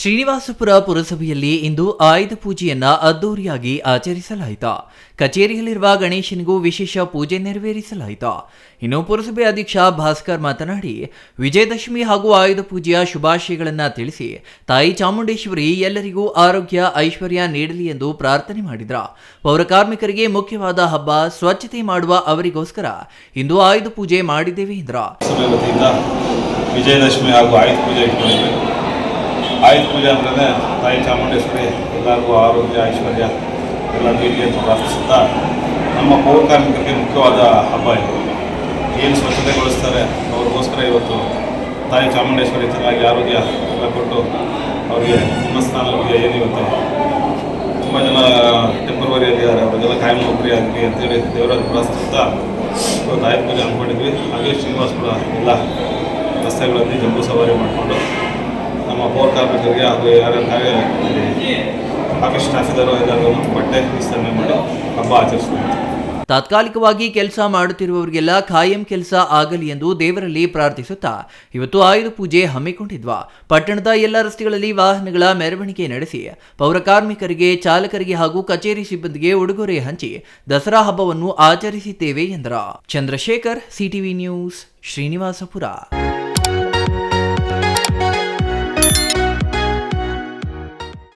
ಶ್ರೀನಿವಾಸಪುರ ಪುರಸಭೆಯಲ್ಲಿ ಇಂದು ಆಯುಧ ಪೂಜೆಯನ್ನ ಅದ್ದೂರಿಯಾಗಿ ಆಚರಿಸಲಾಯಿತು. ಕಚೇರಿಯಲ್ಲಿರುವ ಗಣೇಶನಿಗೂ ವಿಶೇಷ ಪೂಜೆ ನೆರವೇರಿಸಲಾಯಿತು. ಇನ್ನು ಪುರಸಭೆ ಅಧ್ಯಕ್ಷ ಭಾಸ್ಕರ್ ಮಾತನಾಡಿ, ವಿಜಯದಶಮಿ ಹಾಗೂ ಆಯುಧ ಪೂಜೆಯ ಶುಭಾಶಯಗಳನ್ನು ತಿಳಿಸಿ ತಾಯಿ ಚಾಮುಂಡೇಶ್ವರಿ ಎಲ್ಲರಿಗೂ ಆರೋಗ್ಯ ಐಶ್ವರ್ಯ ನೀಡಲಿ ಎಂದು ಪ್ರಾರ್ಥನೆ ಮಾಡಿದ್ರು. ಪೌರ ಕಾರ್ಮಿಕರಿಗೆ ಮುಖ್ಯವಾದ ಹಬ್ಬ ಸ್ವಚ್ಛತೆ ಮಾಡುವ ಅವರಿಗೋಸ್ಕರ ಇಂದು ಆಯುಧ ಪೂಜೆ ಮಾಡಿದ್ದೇವೆ ಎಂದರು. ವಿಜಯದಶಮಿ ಹಾಗೂ ಆಯುಧ ಪೂಜೆ ಆಯುಧ ಪೂಜೆ ಅಂದರೆ ತಾಯಿ ಚಾಮುಂಡೇಶ್ವರಿ ಎಲ್ಲರಿಗೂ ಆರೋಗ್ಯ ಐಶ್ವರ್ಯ ಎಲ್ಲ ನೀಡಲಿ ಅಂತ ಪ್ರಾರ್ಥಿಸುತ್ತಾ ನಮ್ಮ ಪೌರ ಕಾರ್ಮಿಕರಿಗೆ ಮುಖ್ಯವಾದ ಹಬ್ಬ ಇದು. ಏನು ಸ್ವಚ್ಛತೆಗೊಳಿಸ್ತಾರೆ ಅವ್ರಿಗೋಸ್ಕರ ಇವತ್ತು ತಾಯಿ ಚಾಮುಂಡೇಶ್ವರಿ ಚೆನ್ನಾಗಿ ಆರೋಗ್ಯ ಎಲ್ಲ ಕೊಟ್ಟು ಅವರಿಗೆ ಹಿಮಸ್ಥಾನಗಳಿಗೆ ಏನಿವತ್ತು ತುಂಬ ಜನ ಟೆಂಪರವರಿಯಲ್ಲಿದ್ದಾರೆ, ಅವರಿಗೆಲ್ಲ ಕಾಯಂ ನೌಕರಿ ಆಗಲಿ ಅಂತೇಳಿ ದೇವರಲ್ಲಿ ಪ್ರಾರ್ಥಿಸುತ್ತಾ ಇವತ್ತು ಆಯುಧ ಪೂಜೆ ಅಂದ್ಕೊಂಡಿದ್ವಿ. ಹಾಗೆ ಶ್ರೀನಿವಾಸಪುರ ಎಲ್ಲ ರಸ್ತೆಗಳಲ್ಲಿ ಜಂಬೂ ಸವಾರಿ ಮಾಡಿಕೊಂಡು ನಮ್ಮ ಪೌರ ಕಾರ್ಮಿಕರಿಗೆ ಹಾಗೂ ಯಾರ್ಯಾರು ಆಫೀಸ್ ಸ್ಟಾಫ್ ಇದ್ದಾರೋ ಎಲ್ಲರಿಗೂ ಬಟ್ಟೆ ವಿಸ್ತರಣೆ ಮಾಡಿ ಹಬ್ಬ ಆಚರಿಸ್ತೀವಿ. ತಾತ್ಕಾಲಿಕವಾಗಿ ಕೆಲಸ ಮಾಡುತ್ತಿರುವವರಿಗೆಲ್ಲ ಖಾಯಂ ಕೆಲಸ ಆಗಲಿ ಎಂದು ದೇವರಲ್ಲಿ ಪ್ರಾರ್ಥಿಸುತ್ತಾ ಇವತ್ತು ಆಯುಧ ಪೂಜೆ ಹಮ್ಮಿಕೊಂಡಿದ್ವಾ. ಪಟ್ಟಣದ ಎಲ್ಲ ರಸ್ತೆಗಳಲ್ಲಿ ವಾಹನಗಳ ಮೆರವಣಿಗೆ ನಡೆಸಿ ಪೌರ ಕಾರ್ಮಿಕರಿಗೆ, ಚಾಲಕರಿಗೆ ಹಾಗೂ ಕಚೇರಿ ಸಿಬ್ಬಂದಿಗೆ ಉಡುಗೊರೆ ಹಂಚಿ ದಸರಾ ಹಬ್ಬವನ್ನು ಆಚರಿಸಿದ್ದೇವೆ ಎಂದರು. Chandrashekhar, CTV news, Srinivaspur.